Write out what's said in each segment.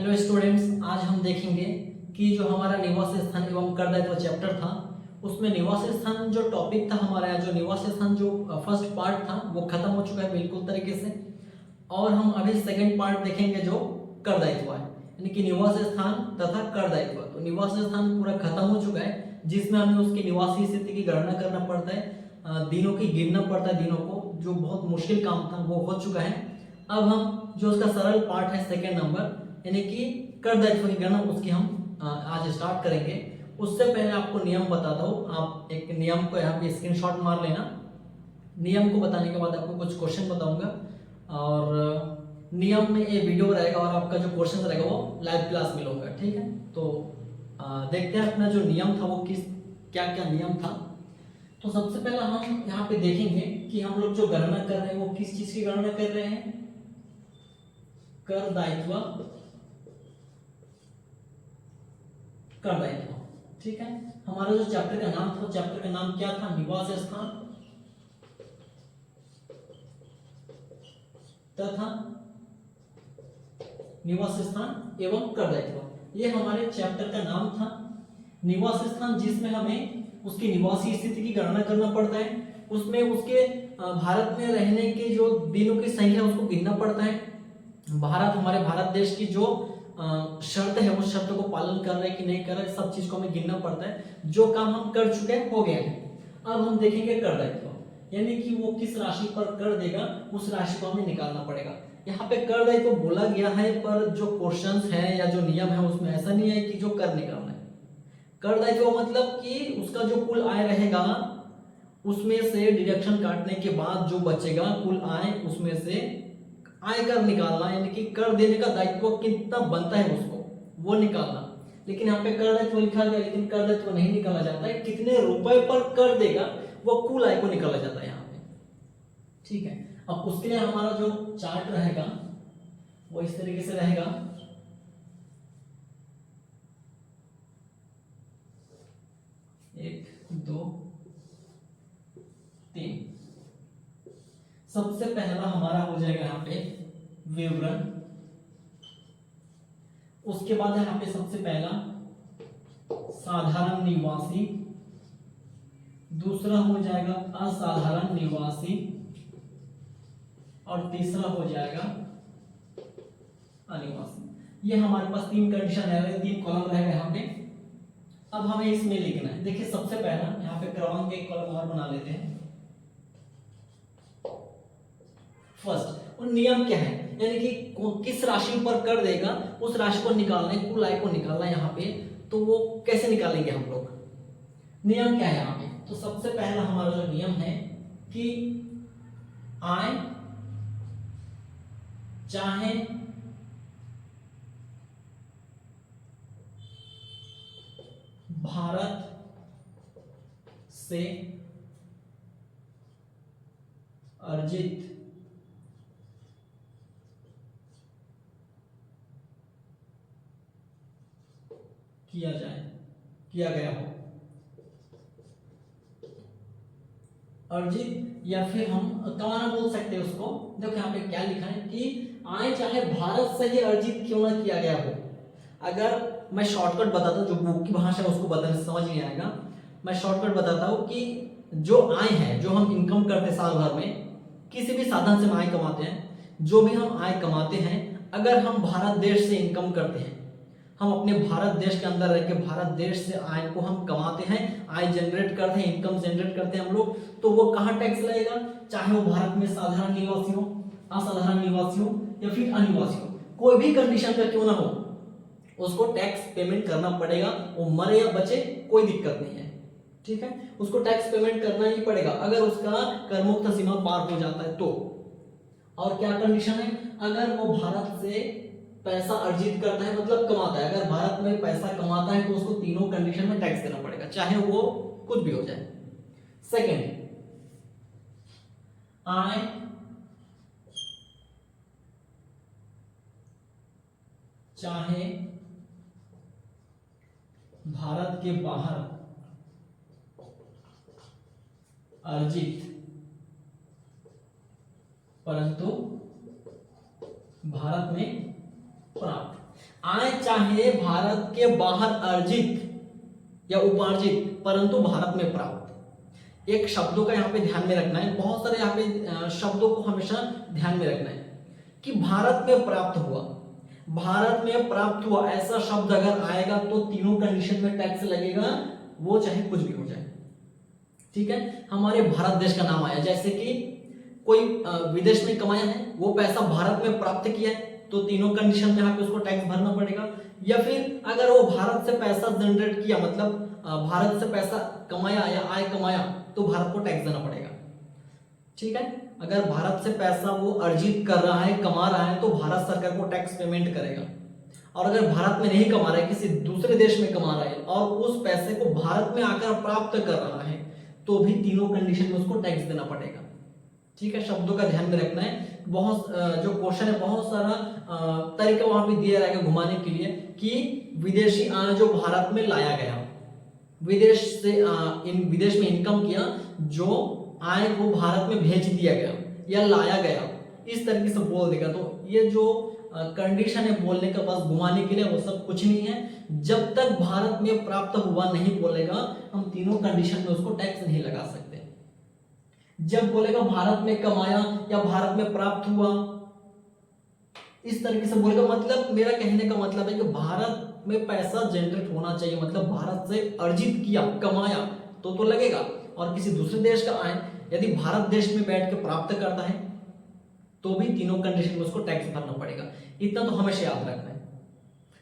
Hello students, आज हम देखेंगे कि जो हमारा निवास स्थान एवं कर दायित्व चैप्टर था उसमें निवास स्थान जो टॉपिक था हमारा, जो निवास स्थान जो फर्स्ट पार्ट था वो खत्म हो चुका है बिल्कुल तरीके से। और हम अभी सेकंड पार्ट देखेंगे जो कर दायित्व है, यानी कि निवास स्थान तथा कर दायित्व। तो निवास स्थान पूरा खत्म हो चुका है जिसमें हमें उसकी निवासी स्थिति की गणना करना पड़ता है, दिनों की गिनना पड़ता है दिनों को, जो बहुत मुश्किल काम था वो हो चुका है। अब हम जो उसका सरल पार्ट है सेकंड नंबर, यानी कि कर दायित्व की गणना, उसकी हम आज स्टार्ट करेंगे। उससे पहले आपको नियम बताता हूँ, आप एक नियम को यहाँ पे स्क्रीनशॉट मार लेना। नियम को बताने के बाद आपको कुछ क्वेश्चन बताऊंगा और नियम में ये वीडियो रहेगा और आपका जो क्वेश्चन रहेगा वो लाइव क्लास में लूंगा, ठीक है। तो देखते हैं अपना जो नियम था वो किस क्या क्या नियम था। तो सबसे पहला हम यहाँ पे देखेंगे कि हम लोग जो गणना कर रहे हैं वो किस चीज की गणना कर रहे हैं, कर दायित्व, कर दायित्व, ठीक है। हमारा जो चैप्टर का नाम था, चैप्टर का नाम क्या था, निवास स्थान तथा निवास स्थान एवं कर दायित्व, ये हमारे चैप्टर का नाम था। निवास स्थान जिसमें हमें उसकी निवासी स्थिति की गणना करना पड़ता है, उसमें उसके भारत में रहने के जो दिनों की संख्या उसको गिनना पड़ता है। भारत, हमारे भारत देश की जो शर्त है उस शर्त को पालन कर रहे हैं कि नहीं कर रहे, सब चीज को हमें गिनना पड़ता है। जो काम हम कर चुके हैं हो गया है। अब हम देखेंगे कर दायित्व, यानी कि वो किस राशि पर कर देगा उस राशि को हमें निकालना पड़ेगा। यहाँ पे कर दायित्व बोला गया है, पर जो क्वेश्चंस है या जो नियम है उसमें ऐसा नहीं है कि जो कर निकालना है। कर दायित्व मतलब कि उसका जो कुल आय रहेगा उसमें से डिडक्शन काटने के बाद जो बचेगा कुल आय, उसमें से आयकर निकालना, यानी कि कर देने का दायित्व कितना बनता है उसको वो निकालना। लेकिन यहाँ पे कर दायित्व लिखा गया, लेकिन कर दायित्व नहीं निकाला जाता है, कितने रुपए पर कर देगा वो कुल आय को निकाला जाता है यहाँ पे, ठीक है। अब उसके लिए हमारा जो चार्ट रहेगा वो इस तरीके से रहेगा। एक, दो, तीन। सबसे पहला हमारा हो जाएगा यहाँ पे विवरण, उसके बाद यहाँ पे सबसे पहला साधारण निवासी, दूसरा हो जाएगा असाधारण निवासी और तीसरा हो जाएगा अनिवासी। ये हमारे पास तीन कंडीशन है, तीन कॉलम रहेगा यहाँ पे। अब हमें इसमें लिखना है। देखिए सबसे पहला यहाँ पे क्रमांक एक कॉलम और बना लेते हैं। फर्स्ट, और नियम क्या है, यानी कि किस राशि पर कर देगा उस राशि को निकालना है, कुल आय को निकालना है यहाँ पे। तो वो कैसे निकालेंगे हम लोग, नियम क्या है यहाँ पे। तो सबसे पहला हमारा जो नियम है कि आय चाहे भारत से अर्जित किया गया हो, अर्जित या फिर हम कमाना बोल सकते हैं उसको। देखो यहाँ पे क्या लिखा है कि आय चाहे भारत से ही अर्जित क्यों ना किया गया हो। अगर मैं शॉर्टकट बताता हूँ, जो बुक की भाषा है उसको बताने से समझ नहीं आएगा, मैं शॉर्टकट बताता हूँ कि जो आय है, जो हम इनकम करते हैं साल भर में, किसी भी साधन से हम आय कमाते हैं, जो भी हम आय कमाते हैं, अगर हम भारत देश से इनकम करते हैं, हम अपने भारत देश के अंदर रह के भारत देश से आय को हम कमाते हैं, आय जनरेट करते हैं, इनकम जनरेट करते हैं हम लोग, तो वो कहाँ टैक्स लगेगा, चाहे वो भारत में साधारण निवासी हो, असाधारण निवासी हो या फिर अनिवासी हो, कोई भी कंडीशन का क्यों ना हो, उसको टैक्स पेमेंट करना पड़ेगा। वो मरे या बचे कोई दिक्कत नहीं है, ठीक है, उसको टैक्स पेमेंट करना ही पड़ेगा अगर उसका करमुक्त सीमा पार हो जाता है तो। और क्या कंडीशन है, अगर वो भारत से पैसा अर्जित करता है, मतलब कमाता है, अगर भारत में पैसा कमाता है तो उसको तीनों कंडीशन में टैक्स देना पड़ेगा, चाहे वो कुछ भी हो जाए। सेकेंड, आय चाहे भारत के बाहर अर्जित परंतु भारत में प्राप्त, आय चाहे भारत के बाहर अर्जित या उपार्जित परंतु भारत में प्राप्त। एक शब्दों का यहाँ पे ध्यान में रखना है, बहुत सारे यहाँ पे शब्दों को हमेशा ध्यान में रखना है कि भारत में प्राप्त हुआ, भारत में प्राप्त हुआ ऐसा शब्द अगर आएगा तो तीनों कंडीशन में टैक्स लगेगा, वो चाहे कुछ भी हो जाए। ठीक है, हमारे भारत देश का नाम आया, जैसे कि कोई विदेश में कमाया है, वो पैसा भारत में प्राप्त किया है, तो तीनों कंडीशन में यहाँ पे उसको टैक्स भरना पड़ेगा। या फिर अगर वो भारत से पैसा जनरेट किया, मतलब भारत से पैसा कमाया या आय कमाया, तो भारत को टैक्स देना पड़ेगा। ठीक है, अगर भारत से पैसा वो अर्जित कर रहा है, कमा रहा है, तो भारत सरकार को टैक्स पेमेंट करेगा। और अगर भारत में नहीं कमा रहा है, किसी दूसरे देश में कमा रहा है और उस पैसे को भारत में आकर प्राप्त कर रहा है, तो भी तीनों कंडीशन में उसको टैक्स देना पड़ेगा। ठीक है, शब्दों का ध्यान में रखना है। बहुत जो क्वेश्चन है, बहुत सारा तरीका वहां पे दिया रहेगा घुमाने के लिए कि विदेशी आय जो भारत में लाया गया, विदेश से विदेश में इनकम किया, जो आय को भारत में भेज दिया गया या लाया गया, इस तरीके से बोल देगा। तो ये जो कंडीशन है बोलने का, बस घुमाने के लिए, वो सब कुछ नहीं है। जब तक भारत में प्राप्त हुआ नहीं बोलेगा, हम तीनों कंडीशन में उसको टैक्स नहीं लगा सकते। जब बोलेगा भारत में कमाया या भारत में प्राप्त हुआ, इस तरीके से बोलेगा, मतलब मेरा कहने का मतलब है कि भारत में पैसा जनरेट होना चाहिए, मतलब भारत से अर्जित किया, कमाया, तो लगेगा। और किसी दूसरे देश का आय यदि भारत देश में बैठ के प्राप्त करता है, तो भी तीनों कंडीशन में उसको टैक्स भरना पड़ेगा। इतना तो हमेशा याद रखना है।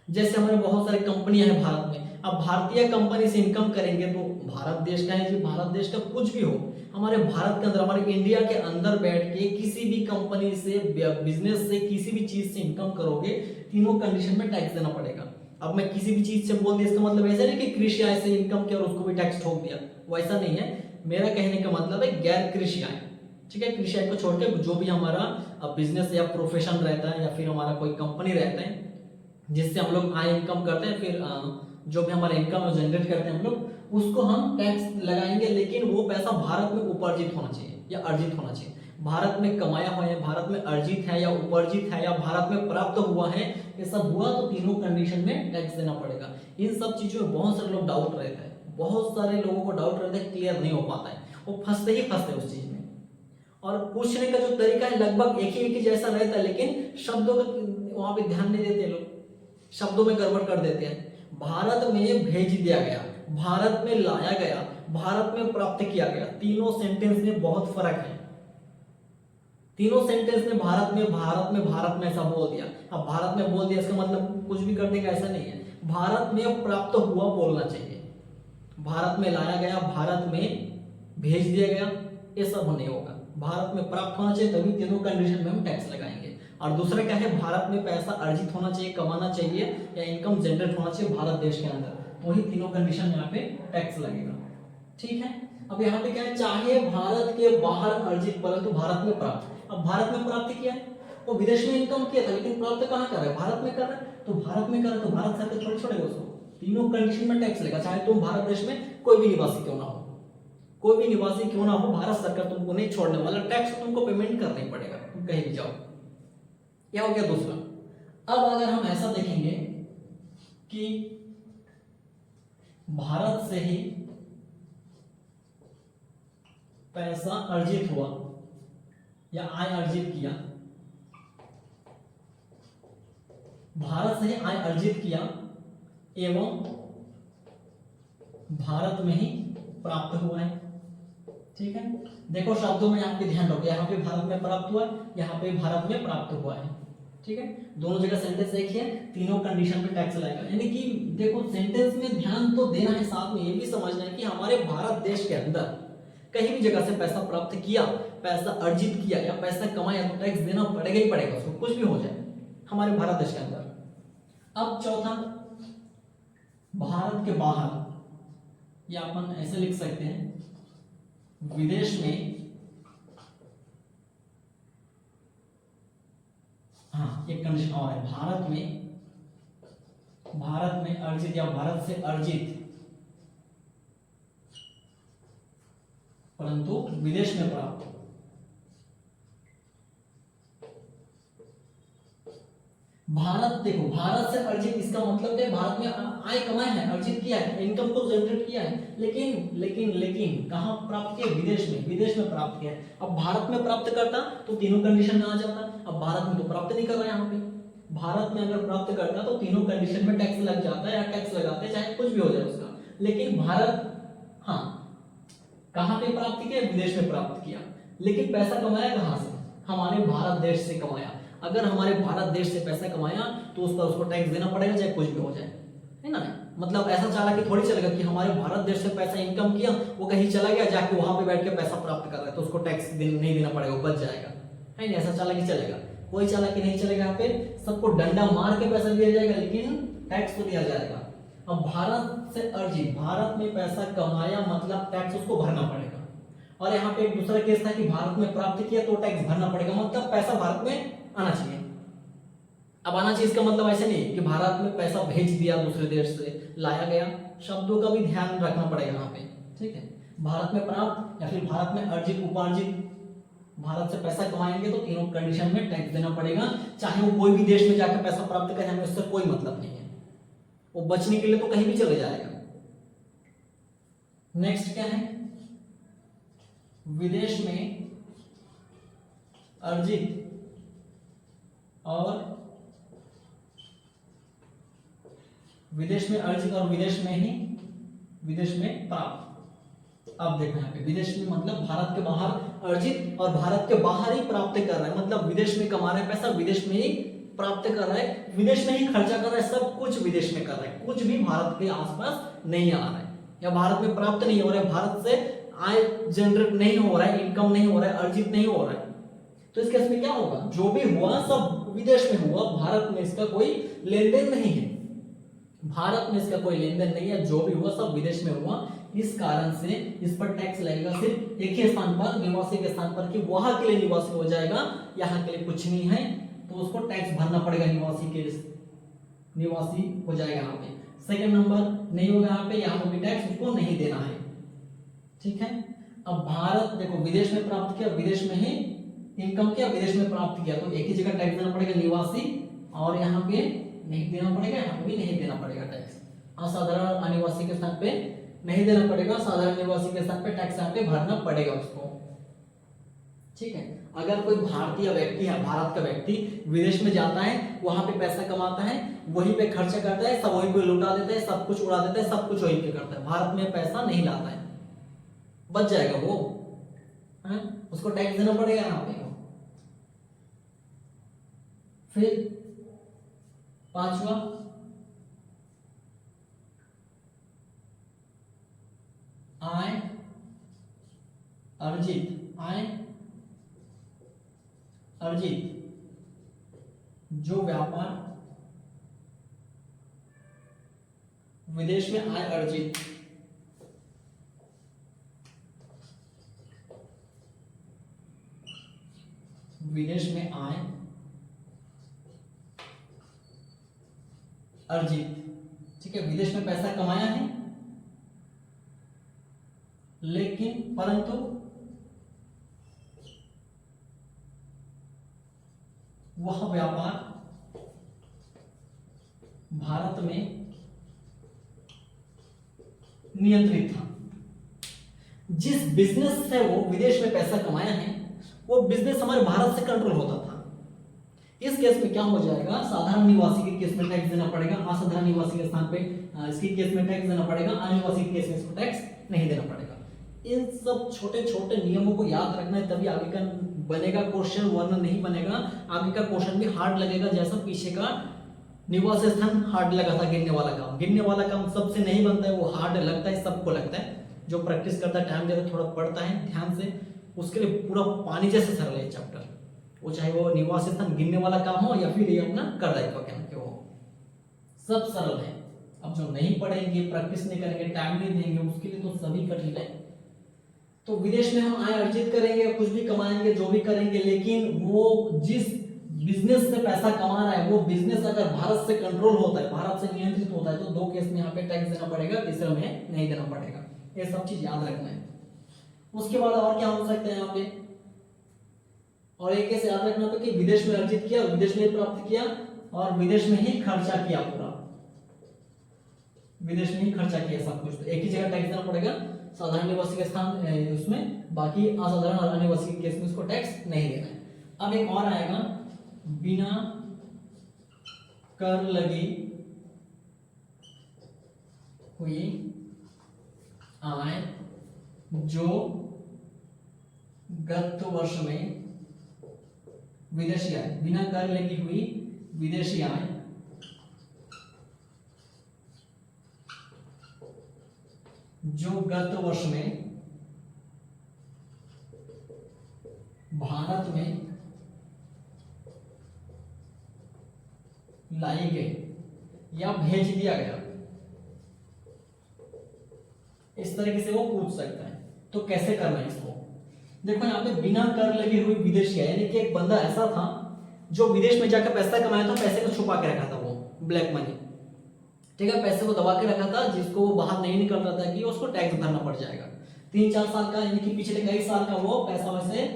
जैसे हमारे बहुत सारी कंपनियां हैं भारत में, अब भारतीय कंपनी से इनकम करेंगे तो भारत देश का है जी, भारत देश का कुछ भी हो, हमारे भारत के अंदर, हमारे इंडिया के अंदर बैठ के किसी भी कंपनी से, बिजनेस से, किसी भी चीज से इनकम करोगे, तीनों कंडीशन में टैक्स देना पड़ेगा। अब मैं किसी भी चीज से बोल दिया, इसका मतलब ऐसा नहीं कि कृषि आय से इनकम किया और उसको भी टैक्स ठोक दिया, वैसा नहीं है। मेरा कहने का मतलब है गैर कृषि आय। ठीक है, कृषि आय को छोड़ के जो भी हमारा बिजनेस या प्रोफेशन रहता है, या फिर हमारा कोई कंपनी रहता है जिससे हम लोग आय इनकम करते हैं, फिर जो भी हमारा इनकम जनरेट करते हैं हम लोग, उसको हम टैक्स लगाएंगे, लेकिन वो पैसा भारत में उपार्जित होना चाहिए या अर्जित होना चाहिए। भारत में कमाया हुआ है, भारत में अर्जित है या उपार्जित है, या भारत में प्राप्त हुआ है, ये सब हुआ तो तीनों कंडीशन में टैक्स देना पड़ेगा। इन सब चीजों में बहुत सारे लोग डाउट रहता है, बहुत सारे लोगों को डाउट रहता है, क्लियर नहीं हो पाता है, वो फंसते ही फंसते उस चीज में। और पूछने का जो तरीका है लगभग एक ही जैसा रहता है, लेकिन शब्दों का वहां पे ध्यान नहीं देते लोग, शब्दों में गड़बड़ कर देते हैं। भारत में भेज दिया गया, भारत में लाया गया, भारत में प्राप्त किया गया, तीनों सेंटेंस में बहुत फर्क है। तीनों सेंटेंस में भारत में ऐसा बोल दिया। अब भारत में बोल दिया इसका मतलब कुछ भी कर देगा ऐसा नहीं है। भारत में प्राप्त हुआ बोलना चाहिए, भारत में लाया गया, भारत में भेज दिया गया, ये सब नहीं होगा। भारत में प्राप्त होना चाहिए, तभी तीनों कंडीशन में हम टैक्स लगाएंगे। और दूसरा क्या है, भारत में पैसा अर्जित होना चाहिए, कमाना चाहिए, या इनकम जनरेट होना चाहिए भारत देश के अंदर, तो ही तीनों कंडीशन में यहाँ पे टैक्स लगेगा। ठीक है, अब यहाँ पे क्या है, चाहे भारत के बाहर अर्जित परंतु भारत में प्राप्त। अब भारत में प्राप्त किया है, वो विदेश में इनकम किया था, लेकिन प्राप्त कहाँ कर रहा है, भारत में कर रहा है, तो भारत में कर रहा है तो भारत सरकार थोड़ी छोड़ेगा उसको, तीनों कंडीशन में टैक्स लेगा। चाहे तुम भारत देश में कोई भी निवासी क्यों ना हो, कोई भी निवासी क्यों ना हो, भारत सरकार तुमको नहीं छोड़ने वाला, टैक्स तुमको पेमेंट करना ही पड़ेगा, तुम कहीं भी जाओ। यह हो गया दूसरा। अब अगर हम ऐसा देखेंगे कि भारत से ही पैसा अर्जित हुआ या आय अर्जित किया, भारत से ही आय अर्जित किया एवं भारत में ही प्राप्त हुआ है। ठीक है, देखो शब्दों में यहाँ पे ध्यान रखो, यहाँ पे भारत में प्राप्त हुआ, यहाँ पे भारत में प्राप्त हुआ है। ठीक है, दोनों जगह सेंटेंस एक ही है, तीनों कंडीशन पे टैक्स लगेगा। यानी कि देखो सेंटेंस में ध्यान तो देना है, साथ में ये भी समझना है कि हमारे भारत देश के अंदर कहीं भी जगह से पैसा प्राप्त किया, पैसा अर्जित किया या पैसा कमाया, तो टैक्स देना पड़ेगा ही पड़ेगा उसको, कुछ भी हो जाए हमारे भारत देश के अंदर। अब चौथा, भारत के बाहर, या अपन ऐसे लिख सकते हैं, विदेश में, हाँ एक कंडीशन और है, भारत में अर्जित या भारत से अर्जित परंतु विदेश में प्राप्त, भारत, देखो भारत से अर्जित, इसका मतलब है भारत में आय कमाया है, अर्जित किया है, इनकम को जनरेट किया है, लेकिन कहाँ प्राप्त किया? विदेश में, विदेश में प्राप्त किया है। अब भारत में प्राप्त करता तो तीनों कंडीशन में आ जाता, अब भारत में तो प्राप्त नहीं कर रहा है। यहाँ पे भारत में अगर प्राप्त करता तो तीनों कंडीशन में टैक्स लग जाता है, या टैक्स लगाते हैं, चाहे कुछ भी हो जाए उसका। लेकिन भारत, हाँ, कहाँ पे प्राप्त किया? विदेश में प्राप्त किया। लेकिन पैसा कमाया कहाँ से? हमारे भारत देश से कमाया। अगर हमारे भारत देश से पैसा कमाया तो उस पर उसको टैक्स देना पड़ेगा, चाहे कुछ भी हो जाए, है ना। मतलब ऐसा चालाकी थोड़ी चलेगा कि हमारे भारत देश से पैसा इनकम किया, वो कहीं चला गया, जाके वहां पे बैठ के पैसा प्राप्त कर रहा है, तो उसको टैक्स नहीं देना पड़ेगा, बच जाएगा, है नहीं। ऐसा चालाकी चलेगा? कोई चालाकी नहीं चलेगा। यहाँ पे सबको डंडा मार के पैसा दिया जाएगा, लेकिन टैक्स तो दिया जाएगा। अब भारत से अर्जित, भारत में पैसा कमाया मतलब टैक्स उसको भरना पड़ेगा। और यहाँ पे एक दूसरा केस था कि भारत में प्राप्त किया तो टैक्स भरना पड़ेगा, मतलब पैसा भारत में आना चाहिए। अब आना चाहिए इसका मतलब ऐसे नहीं कि भारत में पैसा भेज दिया, दूसरे देश से लाया गया, शब्दों का भी ध्यान रखना पड़ेगा यहाँ पे, ठीक है। भारत में प्राप्त या फिर भारत में अर्जित, उपार्जित, भारत से पैसा कमाएंगे तो तीनों कंडीशन में टैक्स देना पड़ेगा, चाहे वो कोई भी देश में जाकर पैसा प्राप्त करे, हमें उससे कोई मतलब नहीं है, वो बचने के लिए तो कहीं भी चले जाएगा। नेक्स्ट क्या है? विदेश में अर्जित और विदेश में अर्जित और विदेश में प्राप्त। अब देखो यहाँ पे विदेश में मतलब भारत के बाहर अर्जित और भारत के बाहर ही प्राप्त कर रहा है, मतलब विदेश में कमा रहा है पैसा, विदेश में ही प्राप्त कर रहा है, विदेश में ही खर्चा कर रहा है, सब कुछ विदेश में कर रहा है, कुछ भी भारत के आसपास नहीं आ रहा है, या भारत में प्राप्त नहीं हो रहा है, भारत से आय जनरेट नहीं हो रहा है, इनकम नहीं हो रहा है, अर्जित नहीं हो रहा है। तो इस केस में क्या होगा? जो भी हुआ सब विदेश में हुआ, भारत में इसका कोई लेन देन नहीं है, भारत में इसका कोई लेन देन नहीं है, जो भी हुआ सब विदेश में हुआ। इस कारण से इस पर टैक्स लगेगा सिर्फ एक ही स्थान पर, निवासी के स्थान पर, कि वहां के लिए निवासी हो जाएगा, यहाँ के लिए कुछ नहीं है, तो उसको टैक्स भरना पड़ेगा, निवासी हो जाएगा यहाँ पे। सेकंड नंबर नहीं होगा यहाँ पे, यहाँ पे टैक्स उसको नहीं देना है, ठीक है। अब भारत देखो विदेश में प्राप्त किया, विदेश में ही इनकम किया, विदेश में प्राप्त किया, तो एक ही जगह टैक्स देना पड़ेगा, निवासी, और यहाँ पे नहीं देना पड़ेगा, यहाँ पे भी नहीं देना पड़ेगा टैक्स। असाधारण अनिवासी के स्थान पे नहीं देना पड़ेगा, साधारण निवासी के स्थान पे टैक्स यहाँ पे भरना पड़ेगा उसको, ठीक है। अगर कोई भारतीय व्यक्ति है, भारत का व्यक्ति विदेश में जाता है, वहां पे पैसा कमाता है, वहीं पे खर्चा करता है, सब वहीं पे लुटा देता है, सब कुछ उड़ा देता है, सब कुछ वहीं पे करता है, भारत में पैसा नहीं लाता है, बच जाएगा वो, है? उसको टैक्स देना पड़ेगा यहाँ पे। फिर पांचवा, आय अर्जित, आय अर्जित, जो व्यापार विदेश में आय अर्जित, विदेश में आय अर्जित, ठीक है, विदेश में पैसा कमाया है, लेकिन परंतु वह व्यापार भारत में नियंत्रित था। जिस बिजनेस से वो विदेश में पैसा कमाया है, वो बिजनेस हमारे भारत से कंट्रोल होता था। इस केस में क्या हो जाएगा? साधारण निवासी के केस में टैक्स देना पड़ेगा, असाधारण निवासी के स्थान पे इसके केस में टैक्स देना पड़ेगा, अनिवासी के केस में इसको टैक्स नहीं देना पड़ेगा। इन सब छोटे छोटे नियमों को याद रखना है, तभी आगे का बनेगा क्वेश्चन, वरना नहीं बनेगा। आगे का क्वेश्चन भी हार्ड लगेगा, जैसा पीछे का निवास स्थान हार्ड लगा था। गिनने वाला काम सबसे नहीं बनता है, वो हार्ड लगता है, सबको लगता है। जो प्रैक्टिस करता है, टाइम देकर थोड़ा पढ़ता है ध्यान से, उसके लिए पूरा पानी जैसे सरल है चैप्टर। वो चाहे वो निवास स्थान गिनने वाला काम हो या फिर ये अपना कर दायित्व के हो, सब सरल है। अब जो नहीं पढ़ेंगे, प्रैक्टिस नहीं करेंगे, टाइम नहीं देंगे, उसके लिए तो सभी कठिन है। तो विदेश में हम आय अर्जित करेंगे, कुछ भी कमाएंगे, जो भी करेंगे, लेकिन वो जिस बिजनेस से पैसा कमा रहा है, वो बिजनेस अगर भारत से कंट्रोल होता है, भारत से नियंत्रित होता है, तो दो केस में यहाँ पे टैक्स देना पड़ेगा, तीसरे में नहीं देना पड़ेगा। ये सब चीज याद रखना है। उसके बाद और क्या हो सकता है यहाँ पे, और एक केस याद रखना था कि विदेश में अर्जित किया, विदेश में प्राप्त किया, और विदेश में ही खर्चा किया पूरा, विदेश में ही खर्चा किया सब कुछ, तो एक ही जगह टैक्स देना पड़ेगा साधारण निवासी के स्थान उसमें, बाकी असाधारण और अनिवासी के केस में उसको टैक्स नहीं देना है। अब एक और आएगा, बिना कर लगी हुई आय जो गत वर्ष में विदेशी आय, बिना कर लगी हुई विदेशी आय जो गत वर्ष में भारत में लाई गई या भेज दिया गया, इस तरीके से वो पूछ सकता है। तो कैसे करना है इसको, देखो यहाँ पे बिना कर लगी हुई विदेशी आय, यानी कि एक बंदा ऐसा था जो विदेश में जाकर पैसा कमाया था, पैसे को छुपा के रखा था, वो ब्लैक मनी, ठीक है, पैसे को दबा के रखा था, जिसको वो बाहर नहीं निकल रहा था कि उसको टैक्स भरना पड़ जाएगा। 3-4 साल का, यानी कि पिछले कई साल का वो पैसा वैसे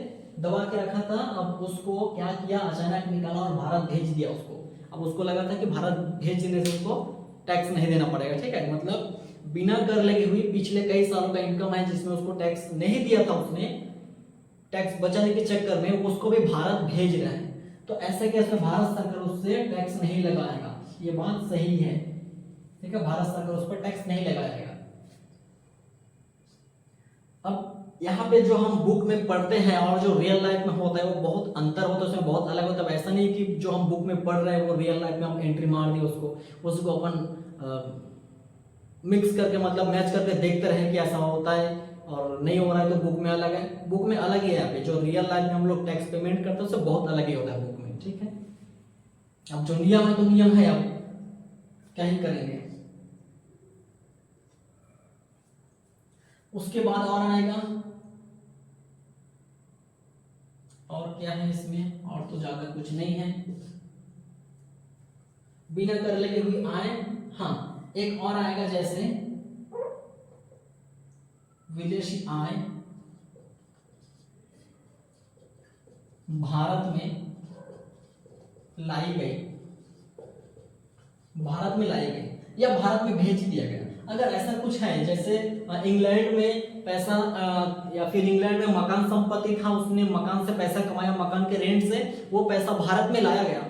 दबा के रखा था। अब उसको क्या किया, अचानक निकाला और भारत भेज दिया उसको। अब उसको लगा था कि भारत भेज देने से उसको टैक्स नहीं देना पड़ेगा, ठीक है, मतलब बिना कर लगी हुई पिछले कई सालों का इनकम है जिसमें उसको टैक्स नहीं दिया था, उसने टैक्स बचाने के चक्कर में उसको भी भारत भेज रहा है। तो ऐसे केस में भारत सरकार उससे टैक्स नहीं लगाएगा, ये बात सही है, ठीक है, भारत सरकार उस पर टैक्स नहीं लगाएगा। अब यहाँ पे जो हम बुक में पढ़ते हैं और जो रियल लाइफ में होता है वो बहुत अंतर होता है, उसमें बहुत अलग होता है। ऐसा नहीं कि जो हम बुक में पढ़ रहे हैं वो रियल लाइफ में हम एंट्री मार दी उसको अपन मिक्स करके, मतलब मैच करके देखते रहे कि ऐसा होता है, और नहीं हो रहा है तो बुक में अलग है, बुक में अलग ही है। यहाँ पे जो रियल लाइफ में हम लोग टैक्स पेमेंट करते हैं उससे बहुत अलग ही होता है बुक में, ठीक है। अब जो नियम है तो नियम है, अब क्या ही करेंगे। उसके बाद और आएगा, और क्या है इसमें, और तो ज्यादा कुछ नहीं है, बिना कर लगी हुई आय। हाँ, एक और आएगा जैसे विदेशी आय भारत में लाई गई, भारत में लाई गई या भारत में भेज दिया गया। अगर ऐसा कुछ है जैसे इंग्लैंड में पैसा या फिर इंग्लैंड में मकान संपत्ति था, उसने मकान से पैसा कमाया, मकान के रेंट से वो पैसा भारत में लाया गया,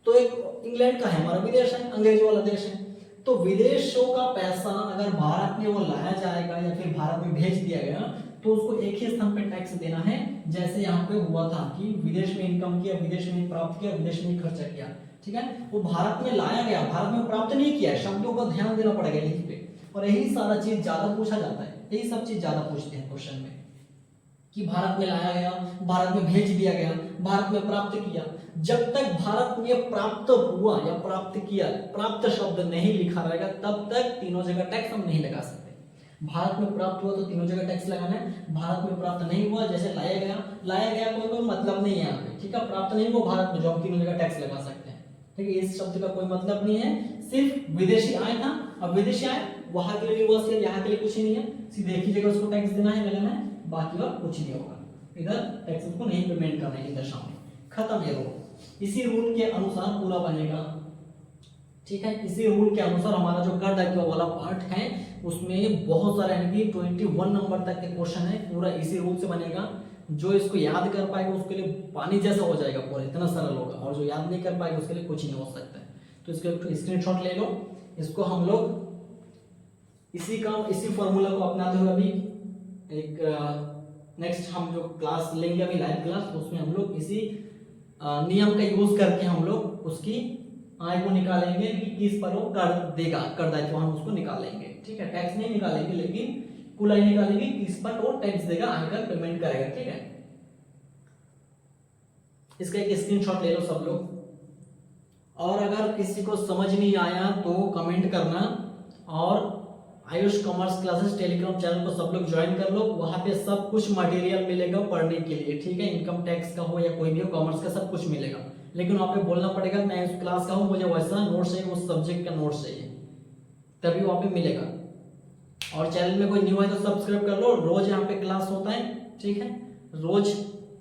तो एक इंग्लैंड का है, हमारा विदेश है, अंग्रेजों वाला देश है, तो विदेशों का पैसा अगर भारत में वो लाया जाएगा या फिर भारत में भेज दिया गया तो उसको एक ही स्थान पे टैक्स देना है, जैसे यहाँ पे हुआ था कि विदेश में इनकम किया, विदेश में प्राप्त किया, विदेश में खर्चा किया, ठीक है। वो भारत में लाया गया, भारत में प्राप्त नहीं किया, शब्दों का ध्यान देना पड़ेगा यहीं पे। और यही सारा चीज ज्यादा पूछा जाता है, यही सब चीज ज्यादा पूछते हैं क्वेश्चन में, कि भारत में लाया गया, भारत में भेज दिया गया, भारत में प्राप्त किया। जब तक भारत में प्राप्त हुआ या प्राप्त किया, प्राप्त शब्द नहीं लिखा रहेगा, तब तक तीनों जगह टैक्स हम नहीं लगा सकते। भारत में प्राप्त हुआ तो तीनों जगह टैक्स लगाना है, भारत में प्राप्त नहीं हुआ, जैसे लाया गया कोई मतलब नहीं है यहाँ पे, ठीक है, प्राप्त नहीं हुआ भारत में, जो हम तीनों जगह टैक्स लगा सकते हैं, ठीक है। इस शब्द का कोई मतलब नहीं है, सिर्फ विदेशी आय था। अब विदेशी आय वहां के लिए यूनिवर्सल, यहाँ के लिए कुछ नहीं है, सीधे एक ही जगह उसको टैक्स देना है, लगाना है, बाकी और कुछ नहीं होगा, इधर टैक्स को नहीं पेमेंट करना है, इधर सामने खत्म ये रूल। इसी रूल के अनुसार पूरा बनेगा, ठीक है। इसी रूल के अनुसार हमारा जो कर दायित्व वाला पार्ट है उसमें बहुत सारे यानी कि 21 नंबर तक के क्वेश्चन है, पूरा इसी रूल से बनेगा। जो इसको याद कर पाएगा उसके लिए पानी जैसा हो जाएगा, पूरा इतना सरल होगा, और जो याद नहीं कर पाएगा उसके लिए कुछ नहीं हो सकता है। तो इसके स्क्रीनशॉट ले लो, इसको हम लोग इसी फॉर्मूला को अपनाते हुए अभी एक नेक्स्ट हम जो क्लास लेंगे अभी लाइव क्लास, उसमें हम लोग इसी नियम का यूज करके हम लोग उसकी आय को निकालेंगे कि किस पर वो कर देगा, कर दायित्व हम उसको निकालेंगे, ठीक है। टैक्स नहीं निकालेंगे लेकिन कुल आय निकालेंगे, किस पर वो टैक्स देगा, आयकर पेमेंट करेगा, ठीक है। इसका एक स्क्रीनशॉट ले लो सब लोग, और अगर किसी को समझ नहीं आया तो कमेंट करना, और Ayush commerce classes Telegram channel को सब लोग ज्वाइन कर लो, वहां पे सब कुछ मटेरियल मिलेगा पढ़ने के लिए, ठीक है। इनकम टैक्स का हो या कोई भी हो, कॉमर्स का सब कुछ मिलेगा, लेकिन वहां पे बोलना पड़ेगा मैं इस क्लास का हूं, मुझे वैसा नोट्स चाहिए, उस सब्जेक्ट का नोट्स चाहिए, तभी वहां पे मिलेगा। और चैनल में कोई न्यू है तो सब्सक्राइब कर लो, रोज यहाँ पे क्लास होता है, ठीक है, रोज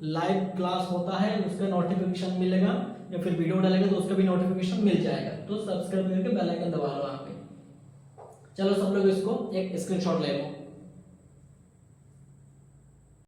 लाइव क्लास होता है, उसका नोटिफिकेशन मिलेगा या फिर वीडियो डालेगा तो उसका भी नोटिफिकेशन मिल जाएगा। तो सब्सक्राइब करके बेल आइकन दबा लो यहाँ पे। चलो सब लोग इसको एक स्क्रीनशॉट ले लो।